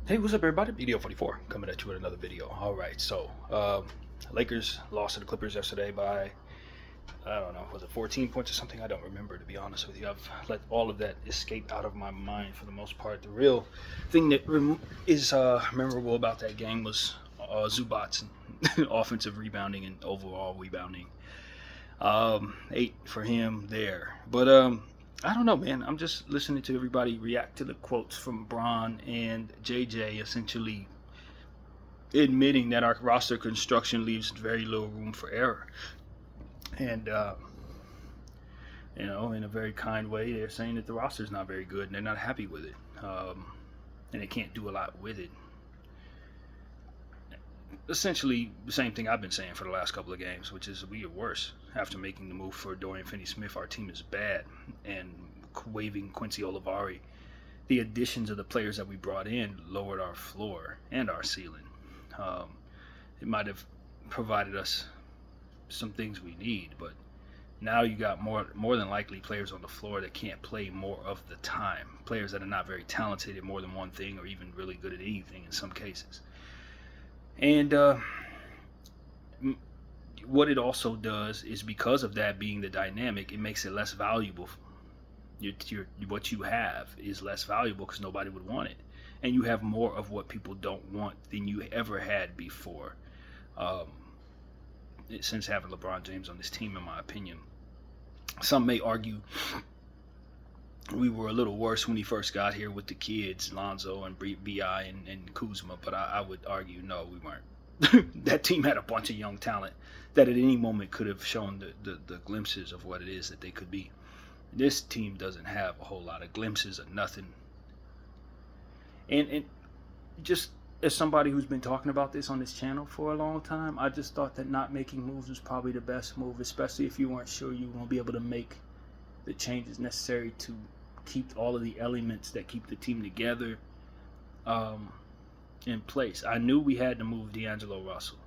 Hey, what's up, everybody? BDO 44 coming at you with another video. All right, so Lakers lost to the Clippers yesterday by, I don't know, was it 14 points or something? I don't remember, to be honest with you. I've let all of that escape out of my mind for the most part. The real thing that is memorable about that game was Zubac's offensive rebounding and overall rebounding. Eight for him there. But I don't know, man. I'm just listening to everybody react to the quotes from Bron and JJ, essentially admitting that our roster construction leaves very little room for error. And, in a very kind way, they're saying that the roster is not very good and they're not happy with it. And they can't do a lot with it. Essentially, the same thing I've been saying for the last couple of games, which is we are worse. After making the move for Dorian Finney-Smith, our team is bad. And waiving Quincy Olivari, the additions of the players that we brought in lowered our floor and our ceiling. It might have provided us some things we need, but now you got more than likely players on the floor that can't play more of the time. Players that are not very talented at more than one thing or even really good at anything in some cases. And what it also does is because of that being the dynamic, it makes it less valuable. What you have is less valuable because nobody would want it. And you have more of what people don't want than you ever had before. Um, since having LeBron James on this team, in my opinion. Some may argue we were a little worse when he first got here with the kids, Lonzo and Bi and Kuzma, but I would argue no, we weren't. That team had a bunch of young talent that at any moment could have shown the glimpses of what it is that they could be. This team doesn't have a whole lot of glimpses of nothing. And just as somebody who's been talking about this on this channel for a long time, I just thought that not making moves was probably the best move, especially if you weren't sure you were going to be able to make the changes necessary to keep all of the elements that keep the team together in place. I knew we had to move D'Angelo Russell.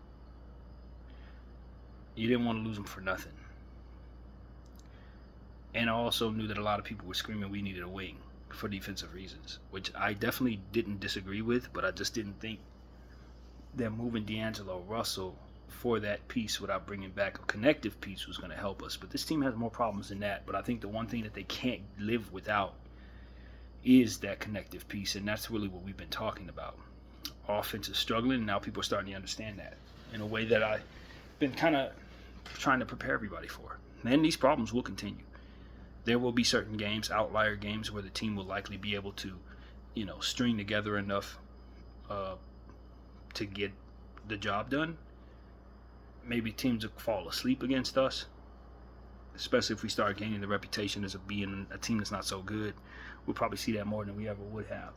You didn't want to lose him for nothing. And I also knew that a lot of people were screaming we needed a wing for defensive reasons, which I definitely didn't disagree with, but I just didn't think that moving D'Angelo Russell for that piece without bringing back a connective piece was going to help us. But this team has more problems than that. But I think the one thing that they can't live without is that connective piece, and that's really what we've been talking about. Offense is struggling, and now people are starting to understand that in a way that I've been kind of trying to prepare everybody for. And these problems will continue. There will be certain games, outlier games, where the team will likely be able to, string together enough to get the job done. Maybe teams will fall asleep against us, especially if we start gaining the reputation as being a team that's not so good. We'll probably see that more than we ever would have.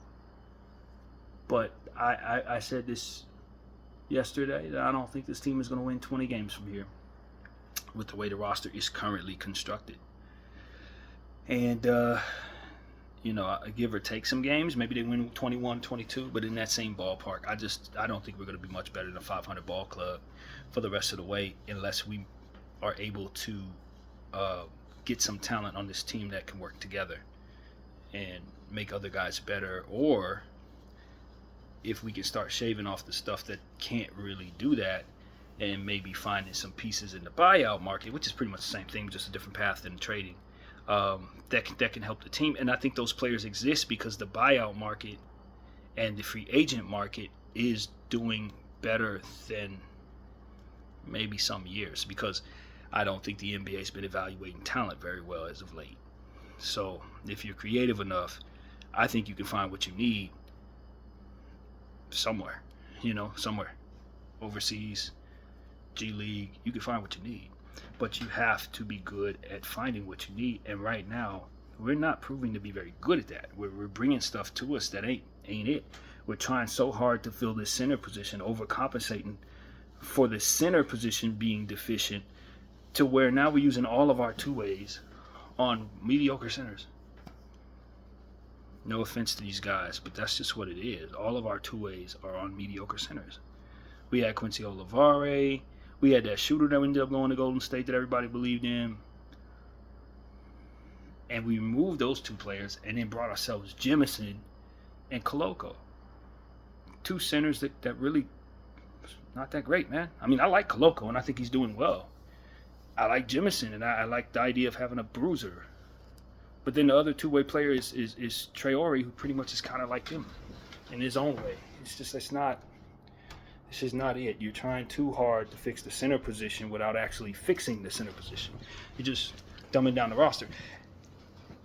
But I said this yesterday that I don't think this team is going to win 20 games from here with the way the roster is currently constructed. And, give or take some games. Maybe they win 21, 22, but in that same ballpark. I don't think we're going to be much better than a 500 ball club for the rest of the way unless we are able to get some talent on this team that can work together and make other guys better, or if we can start shaving off the stuff that can't really do that and maybe finding some pieces in the buyout market, which is pretty much the same thing, just a different path than trading, that can help the team. And I think those players exist because the buyout market and the free agent market is doing better than maybe some years, because I don't think the NBA has been evaluating talent very well as of late. So if you're creative enough, I think you can find what you need somewhere, somewhere overseas, G League. You can find what you need, but you have to be good at finding what you need. And right now, we're not proving to be very good at that. We're bringing stuff to us that ain't it. We're trying so hard to fill this center position, overcompensating for the center position being deficient, to where now we're using all of our two ways on mediocre centers. No offense to these guys, but that's just what it is. All of our two ways are on mediocre centers. We had Quincy Olivari. We had that shooter that ended up going to Golden State that everybody believed in. And we removed those two players and then brought ourselves Jemison and Koloko. two centers that really not that great, man. I mean, I like Koloko, and I think he's doing well. I like Jemison, and I like the idea of having a bruiser. But then the other two-way player is Traore, who pretty much is kind of like him in his own way. It's just not it. You're trying too hard to fix the center position without actually fixing the center position. You're just dumbing down the roster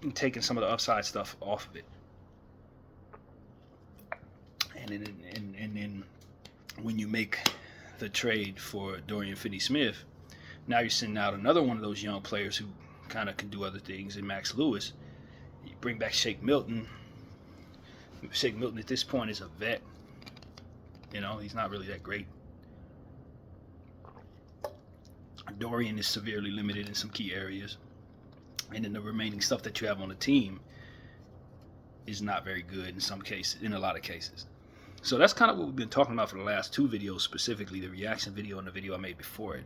and taking some of the upside stuff off of it. And then when you make the trade for Dorian Finney-Smith, now you're sending out another one of those young players who kind of can do other things in Max Lewis. You bring back Shake Milton. Shake Milton at this point is a vet. You know, he's not really that great. Dorian is severely limited in some key areas. And then the remaining stuff that you have on the team is not very good in some cases, in a lot of cases. So that's kind of what we've been talking about for the last two videos, specifically the reaction video and the video I made before it.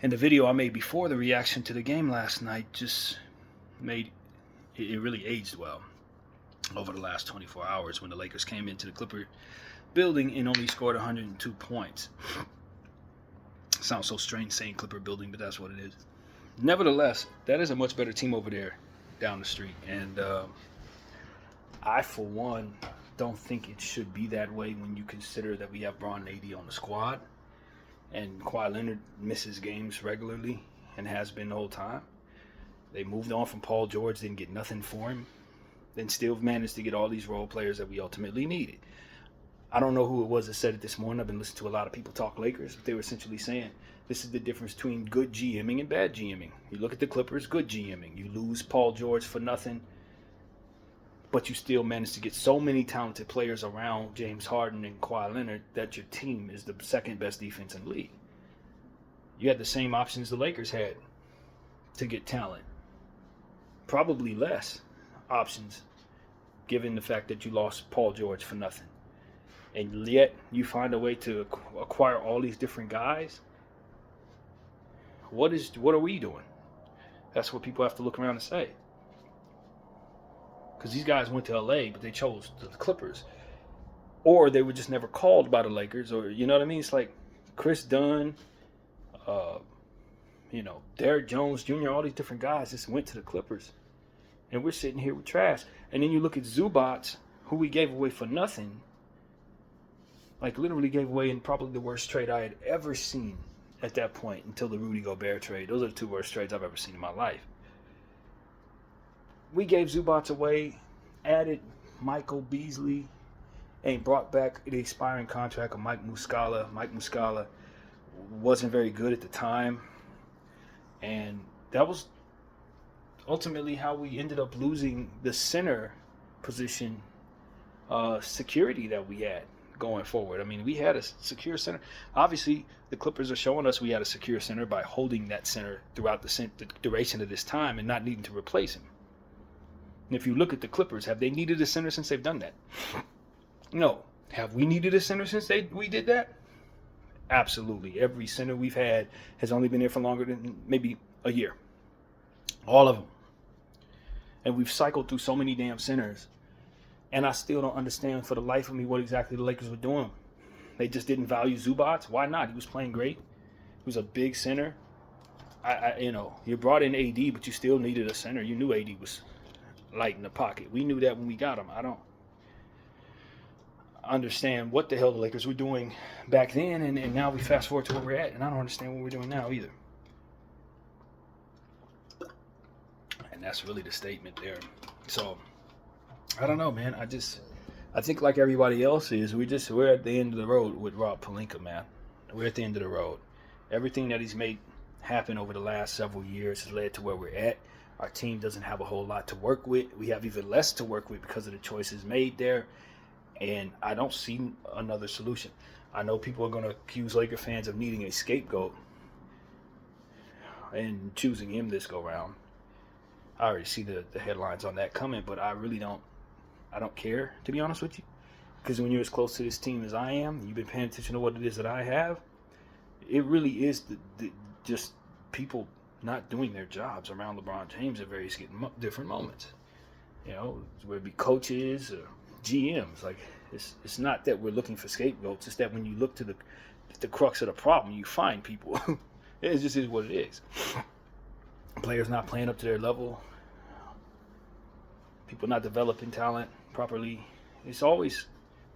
And the video I made before the reaction to the game last night just made it really aged well over the last 24 hours when the Lakers came into the Clipper building and only scored 102 points. Sounds so strange saying Clipper building, but that's what it is. Nevertheless, that is a much better team over there down the street. And I, for one, don't think it should be that way when you consider that we have Bron and AD on the squad. And Kawhi Leonard misses games regularly and has been the whole time. They moved on from Paul George, didn't get nothing for him, then still managed to get all these role players that we ultimately needed. I don't know who it was that said it this morning. I've been listening to a lot of people talk Lakers, but they were essentially saying this is the difference between good GMing and bad GMing. You look at the Clippers, good GMing. You lose Paul George for nothing, but you still manage to get so many talented players around James Harden and Kawhi Leonard that your team is the second best defense in the league. You had the same options the Lakers had to get talent. Probably less options, given the fact that you lost Paul George for nothing. And yet you find a way to acquire all these different guys. What are we doing? That's what people have to look around and say. Because these guys went to LA, but they chose the Clippers. Or they were just never called by the Lakers, or you know what I mean? It's like Chris Dunn, Derrick Jones Jr., all these different guys just went to the Clippers. And we're sitting here with trash. And then you look at Zubac, who we gave away for nothing. Like literally gave away in probably the worst trade I had ever seen at that point until the Rudy Gobert trade. Those are the two worst trades I've ever seen in my life. We gave Zubac away, added Michael Beasley, and brought back the expiring contract of Mike Muscala. Mike Muscala wasn't very good at the time. And that was ultimately how we ended up losing the center position security that we had going forward. I mean, we had a secure center. Obviously, the Clippers are showing us we had a secure center by holding that center throughout the duration of this time and not needing to replace him. And if you look at the Clippers, have they needed a center since they've done that? No. Have we needed a center since we did that? Absolutely. Every center we've had has only been there for longer than maybe a year. All of them. And we've cycled through so many damn centers. And I still don't understand for the life of me what exactly the Lakers were doing. They just didn't value Zubac. Why not? He was playing great. He was a big center. You brought in AD, but you still needed a center. You knew AD was light in the pocket. We knew that when we got him. I don't understand what the hell the Lakers were doing back then, and now we fast forward to where we're at, and I don't understand what we're doing now either. And that's really the statement there. So I don't know, man. I think like everybody else is, we're at the end of the road with Rob Pelinka, man. We're at the end of the road. Everything that he's made happen over the last several years has led to where we're at. Our team doesn't have a whole lot to work with. We have even less to work with because of the choices made there. And I don't see another solution. I know people are going to accuse Laker fans of needing a scapegoat and choosing him this go round. I already see the headlines on that coming, but I really don't care, to be honest with you. Because when you're as close to this team as I am, you've been paying attention to what it is that I have, it really is just people not doing their jobs around LeBron James at various different moments. You know, whether it be coaches or GMs. Like, It's not that we're looking for scapegoats. It's that when you look to the crux of the problem, you find people. It just is what it is. Players not playing up to their level. People not developing talent properly. It's always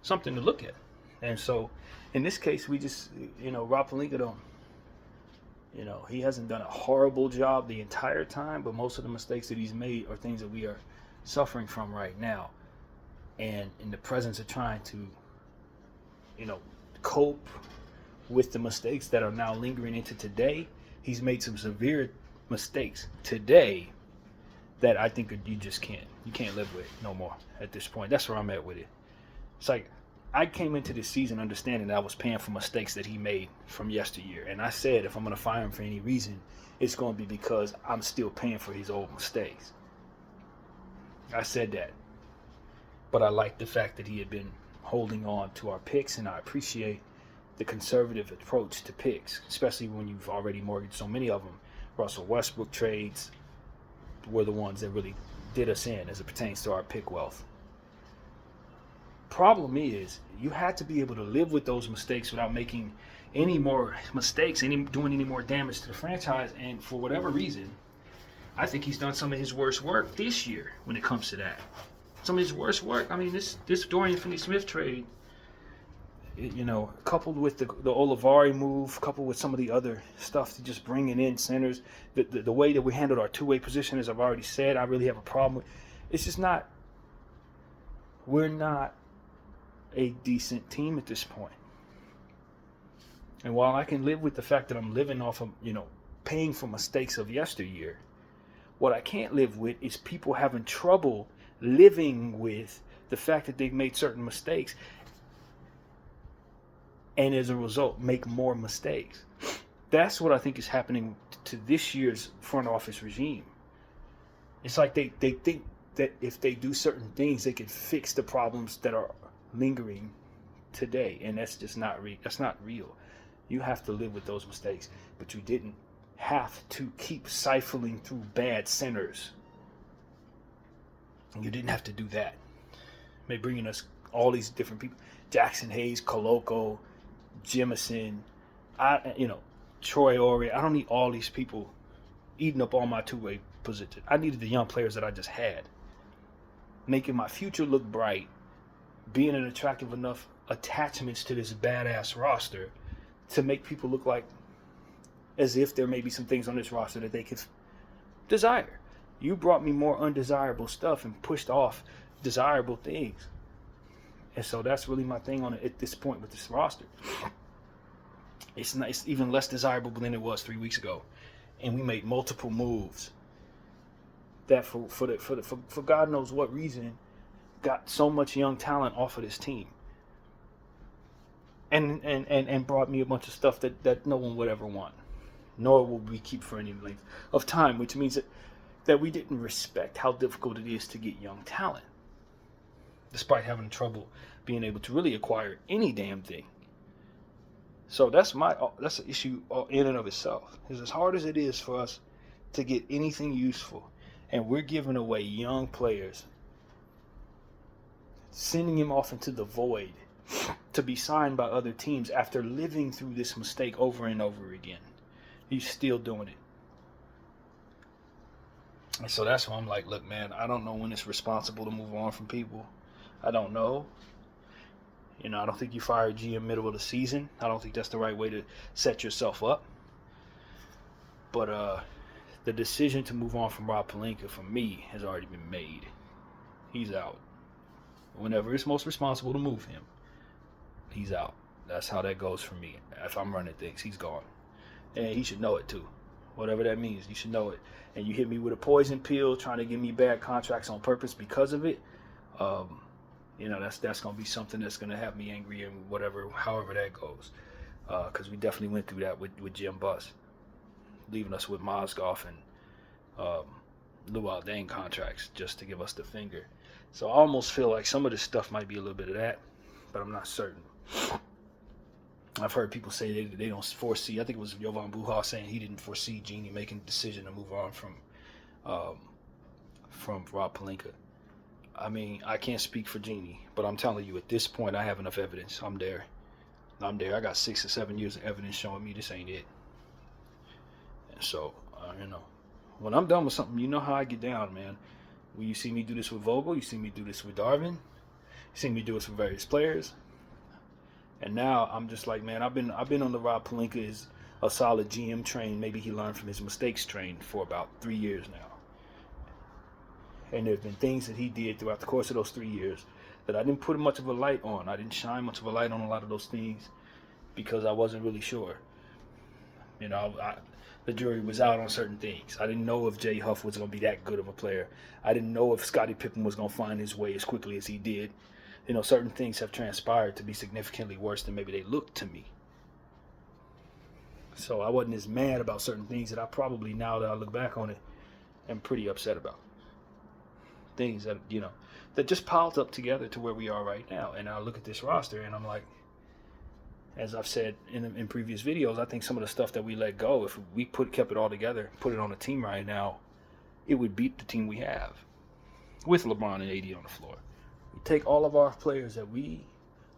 something to look at. And so, in this case, we just, Rob Pelinka don't, he hasn't done a horrible job the entire time, but most of the mistakes that he's made are things that we are suffering from right now. And in the presence of trying to, cope with the mistakes that are now lingering into today, he's made some severe mistakes today that I think you can't live with no more at this point. That's where I'm at with it. It's like, I came into this season understanding that I was paying for mistakes that he made from yesteryear. And I said, if I'm going to fire him for any reason, it's going to be because I'm still paying for his old mistakes. I said that. But I like the fact that he had been holding on to our picks, and I appreciate the conservative approach to picks, especially when you've already mortgaged so many of them. Russell Westbrook trades were the ones that really did us in as it pertains to our pick wealth. Problem is, you had to be able to live with those mistakes without making any more mistakes, doing any more damage to the franchise. And for whatever reason, I think he's done some of his worst work this year when it comes to that. Some of his worst work. I mean, this Dorian Finney-Smith trade, coupled with the Olivari move, coupled with some of the other stuff, to just bringing in centers, the way that we handled our two-way position, as I've already said, I really have a problem with. It's just not. We're not a decent team at this point. And while I can live with the fact that I'm living off of, paying for mistakes of yesteryear, what I can't live with is people having trouble living with the fact that they've made certain mistakes and as a result make more mistakes. That's what I think is happening to this year's front office regime. It's like they think that if they do certain things, they can fix the problems that are lingering today, and that's just not that's not real. You have to live with those mistakes, but you didn't have to keep siphoning through bad centers. You didn't have to do that. Maybe bringing us all these different people, Jackson Hayes, Koloko, Jemison, Troy Ori. I don't need all these people eating up all my two-way position. I needed the young players that I just had, making my future look bright, being an attractive enough attachments to this badass roster to make people look like as if there may be some things on this roster that they could desire. You brought me more undesirable stuff and pushed off desirable things. And so that's really my thing on it at this point with this roster. It's even less desirable than it was 3 weeks ago. And we made multiple moves that for God knows what reason got so much young talent off of this team. And brought me a bunch of stuff that no one would ever want. Nor will we keep for any length of time, which means that we didn't respect how difficult it is to get young talent, despite having trouble being able to really acquire any damn thing. So that's an issue in and of itself. It's as hard as it is for us to get anything useful, and we're giving away young players, sending him off into the void to be signed by other teams after living through this mistake over and over again. He's still doing it. And so that's why I'm like, look, man, I don't know when it's responsible to move on from people. I don't know. I don't think you fire a GM middle of the season. I don't think that's the right way to set yourself up. But the decision to move on from Rob Pelinka, for me, has already been made. He's out. Whenever it's most responsible to move him, he's out. That's how that goes for me. If I'm running things, he's gone. And he should know it too. Whatever that means, you should know it. And you hit me with a poison pill trying to give me bad contracts on purpose because of it. That's going to be something that's going to have me angry and however that goes. Because we definitely went through that with Jim Buss, leaving us with Mozgov and Luol Deng contracts just to give us the finger. So I almost feel like some of this stuff might be a little bit of that, but I'm not certain. I've heard people say they don't foresee. I think it was Jovan Buha saying he didn't foresee Genie making the decision to move on from Rob Pelinka. I mean, I can't speak for Genie, but I'm telling you, at this point, I have enough evidence. I'm there. I got 6 or 7 years of evidence showing me this ain't it. And so, when I'm done with something, you know how I get down, man. When you see me do this with Vogel, you see me do this with Darvin, you see me do this with various players. And now I'm just like, man, I've been on the Rob Pelinka is a solid GM train. Maybe he learned from his mistakes train for about 3 years now. And there's been things that he did throughout the course of those 3 years that I didn't put much of a light on. I didn't shine much of a light on a lot of those things because I wasn't really sure. The jury was out on certain things. I didn't know if Jay Huff was going to be that good of a player. I didn't know if Scottie Pippen was going to find his way as quickly as he did. Certain things have transpired to be significantly worse than maybe they looked to me. So I wasn't as mad about certain things that I probably, now that I look back on it, am pretty upset about. Things that, that just piled up together to where we are right now. And I look at this roster and I'm like, as I've said in previous videos, I think some of the stuff that we let go, if we kept it all together, put it on a team right now, it would beat the team we have with LeBron and AD on the floor. We take all of our players that we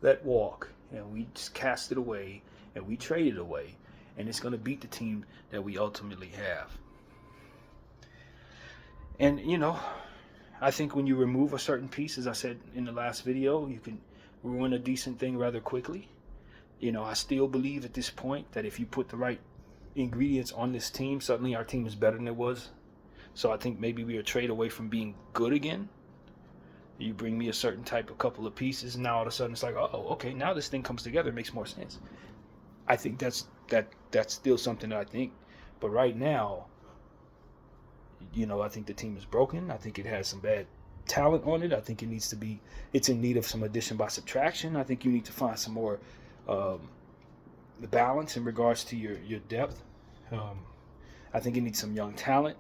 let walk and we just cast it away and we trade it away, and it's going to beat the team that we ultimately have. And, I think when you remove a certain piece, as I said in the last video, you can ruin a decent thing rather quickly. I still believe at this point that if you put the right ingredients on this team, suddenly our team is better than it was. So I think maybe we are a trade away from being good again. You bring me a certain type of couple of pieces, and now all of a sudden it's like, oh, okay, now this thing comes together, it makes more sense. I think that's still something that I think. But right now, I think the team is broken. I think it has some bad talent on it. I think it's in need of some addition by subtraction. I think you need to find some more balance in regards to your depth. I think it needs some young talent.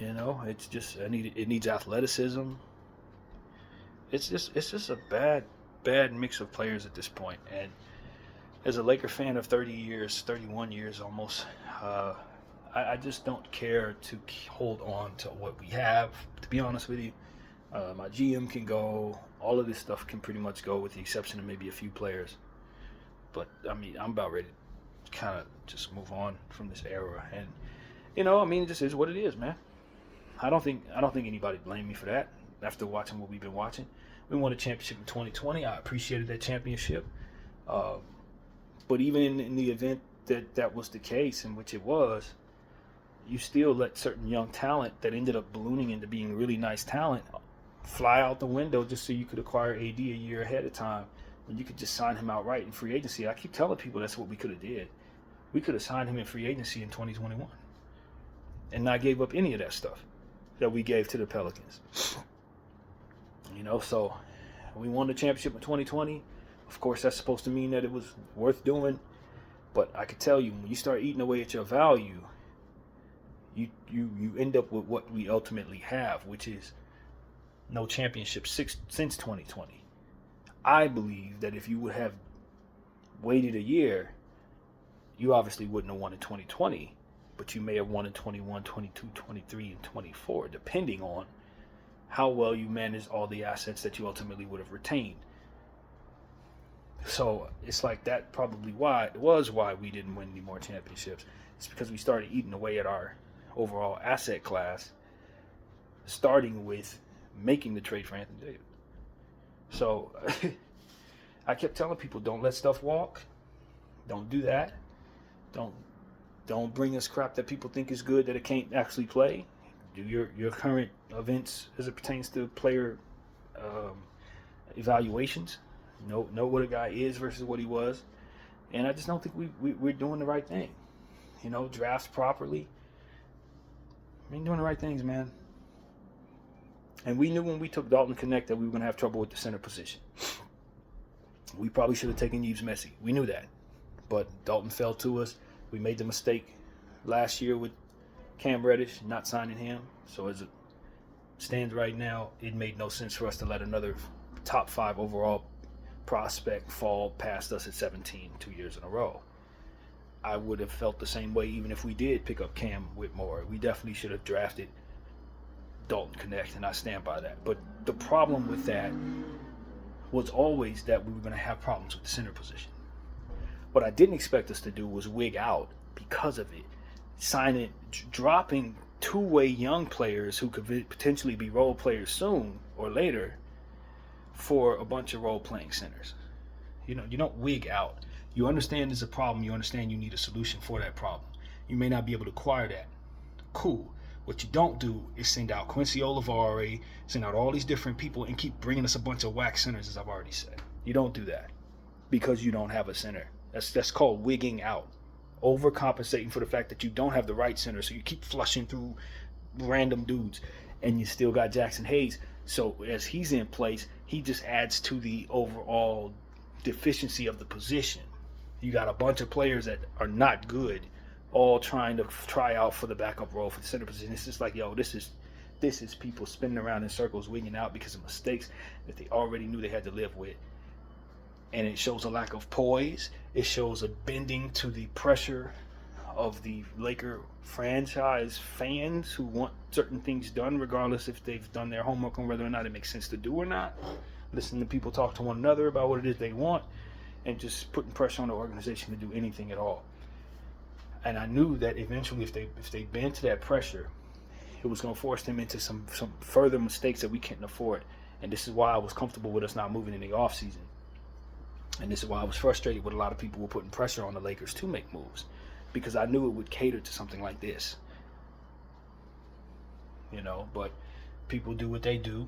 It's just it needs athleticism. It's just a bad mix of players at this point. And as a Laker fan of 30 years, 31 years almost, I just don't care to hold on to what we have, to be honest with you. My GM can go. All of this stuff can pretty much go with the exception of maybe a few players. But, I'm about ready to kind of just move on from this era. And, it just is what it is, man. I don't think anybody blamed me for that after watching what we've been watching. We won a championship in 2020. I appreciated that championship. But even in the event that was the case, in which it was, you still let certain young talent that ended up ballooning into being really nice talent fly out the window just so you could acquire AD a year ahead of time when you could just sign him outright in free agency. I keep telling people that's what we could have did. We could have signed him in free agency in 2021 and not gave up any of that stuff that we gave to the Pelicans. So we won the championship in 2020. Of course, that's supposed to mean that it was worth doing. But I could tell you, when you start eating away at your value, you end up with what we ultimately have, which is no championship since 2020. I believe that if you would have waited a year, you obviously wouldn't have won in 2020, but you may have won in 21, 22, 23, and 24, depending on how well you managed all the assets that you ultimately would have retained. So it's like that probably why we didn't win any more championships. It's because we started eating away at our overall asset class, starting with making the trade for Anthony Davis. So I kept telling people, don't let stuff walk. Don't do that. Don't bring us crap that people think is good that it can't actually play. Do your current events as it pertains to player evaluations. Know what a guy is versus what he was. And I just don't think we're doing the right thing. Drafts properly. Doing the right things, man. And we knew when we took Dalton Connect that we were going to have trouble with the center position. We probably should have taken Yves Messi. We knew that. But Dalton fell to us. We made the mistake last year with Cam Reddish, not signing him. So as it stands right now, it made no sense for us to let another top 5 overall prospect fall past us at 17 2 years in a row. I would have felt the same way even if we did pick up Cam Whitmore. We definitely should have drafted Dalton Connect, and I stand by that. But the problem with that was always that we were going to have problems with the center position. What I didn't expect us to do was wig out because of it. Dropping two-way young players who could potentially be role players soon or later for a bunch of role-playing centers. You don't wig out. You understand there's a problem. You understand you need a solution for that problem. You may not be able to acquire that. Cool. What you don't do is send out Quincy Olivari, send out all these different people, and keep bringing us a bunch of whack centers, as I've already said. You don't do that because you don't have a center. That's called wigging out. Overcompensating for the fact that you don't have the right center, so you keep flushing through random dudes, and you still got Jackson Hayes. So as he's in place, he just adds to the overall deficiency of the position. You got a bunch of players that are not good, all trying to try out for the backup role for the center position. It's just like, yo, this is people spinning around in circles, wigging out because of mistakes that they already knew they had to live with. And it shows a lack of poise. It shows a bending to the pressure of the Laker franchise fans who want certain things done, regardless if they've done their homework on whether or not it makes sense to do or not. Listen to people talk to one another about what it is they want, and just putting pressure on the organization to do anything at all. And I knew that eventually, if they bend to that pressure, it was going to force them into some further mistakes that we couldn't afford. And this is why I was comfortable with us not moving in the offseason. And this is why I was frustrated with a lot of people who were putting pressure on the Lakers to make moves, because I knew it would cater to something like this. But people do what they do.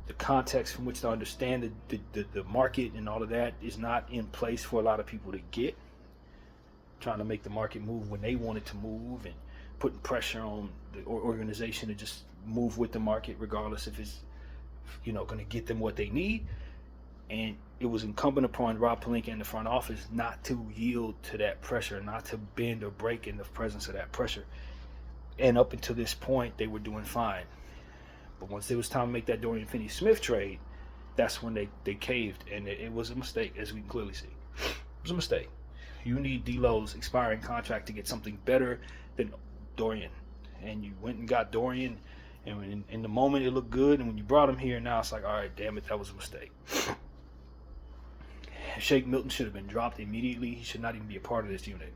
The context from which to understand the market and all of that is not in place for a lot of people to get. Trying to make the market move when they want it to move, and putting pressure on the organization to just move with the market regardless if it's going to get them what they need. And it was incumbent upon Rob Pelinka and the front office not to yield to that pressure, not to bend or break in the presence of that pressure. And up until this point, they were doing fine. But once it was time to make that Dorian Finney-Smith trade, that's when they caved, and it was a mistake, as we can clearly see. It was a mistake. You need D'Lo's expiring contract to get something better than Dorian. And you went and got Dorian, and in the moment it looked good, and when you brought him here, now it's like, all right, damn it, that was a mistake. Shake Milton should have been dropped immediately. He should not even be a part of this unit.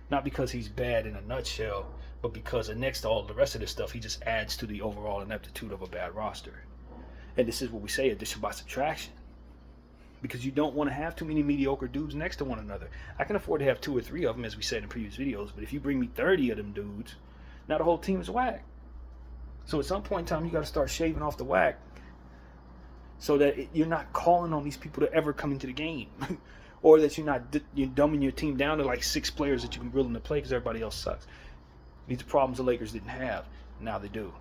Not because he's bad in a nutshell, but because next to all the rest of this stuff, he just adds to the overall ineptitude of a bad roster. And this is what we say, addition by subtraction. Because you don't want to have too many mediocre dudes next to one another. I can afford to have 2 or 3 of them, as we said in previous videos, but if you bring me 30 of them dudes, now the whole team is whack. So at some point in time, you got to start shaving off the whack so that you're not calling on these people to ever come into the game. Or that you're dumbing your team down to like 6 players that you can willing to play because everybody else sucks. These are problems the Lakers didn't have. Now they do.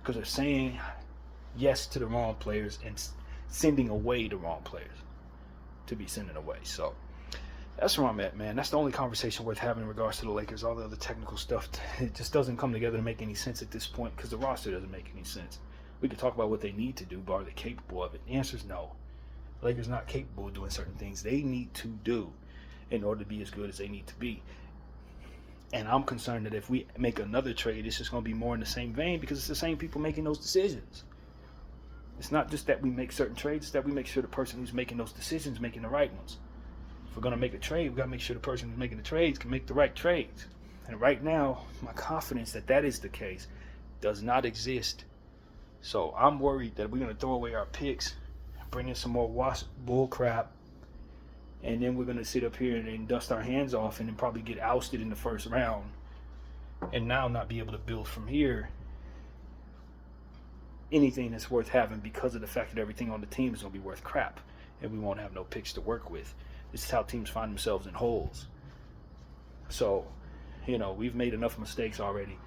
Because they're saying yes to the wrong players and sending away the wrong players to be sending away. So that's where I'm at, man. That's the only conversation worth having in regards to the Lakers. All the other technical stuff, it just doesn't come together to make any sense at this point because the roster doesn't make any sense. We could talk about what they need to do, but are they capable of it? The answer is no. The Lakers not capable of doing certain things they need to do in order to be as good as they need to be. And I'm concerned that if we make another trade, it's just going to be more in the same vein because it's the same people making those decisions. It's not just that we make certain trades, it's that we make sure the person who's making those decisions making the right ones. If we're going to make a trade, we've got to make sure the person who's making the trades can make the right trades. And right now, my confidence that that is the case does not exist. So I'm worried that we're going to throw away our picks, bring in some more bull crap, and then we're going to sit up here and dust our hands off and then probably get ousted in the first round and now not be able to build from here anything that's worth having because of the fact that everything on the team is going to be worth crap and we won't have no picks to work with. This is how teams find themselves in holes. So, we've made enough mistakes already.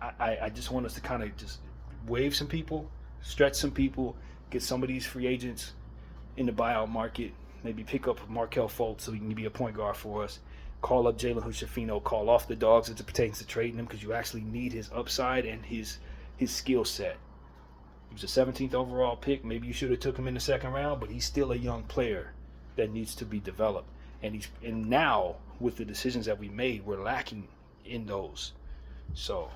I just want us to kind of just waive some people, stretch some people, get some of these free agents in the buyout market, maybe pick up Markelle Fultz so he can be a point guard for us, call up Jalen Hood-Schifino, call off the dogs as it pertains to trading him because you actually need his upside and his skill set. He was a 17th overall pick. Maybe you should have took him in the second round, but he's still a young player that needs to be developed. And now, with the decisions that we made, we're lacking in those. So,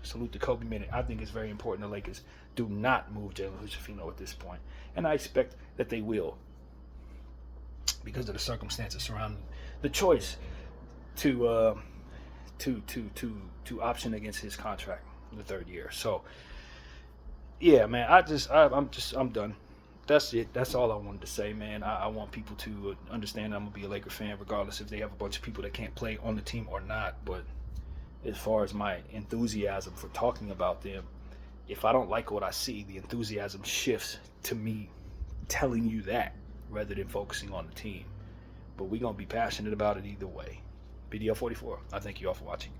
Salute to Kobe Bennett. I think it's very important the Lakers do not move Jalen Hood-Schifino at this point, and I expect that they will, because of the circumstances surrounding the choice to option against his contract in the third year. So yeah, man, I'm done. That's it. That's all I wanted to say, man. I want people to understand I'm gonna be a Laker fan regardless if they have a bunch of people that can't play on the team or not. But as far as my enthusiasm for talking about them, if I don't like what I see, the enthusiasm shifts to me telling you that rather than focusing on the team. But we're gonna be passionate about it either way. BDL 44. I thank you all for watching.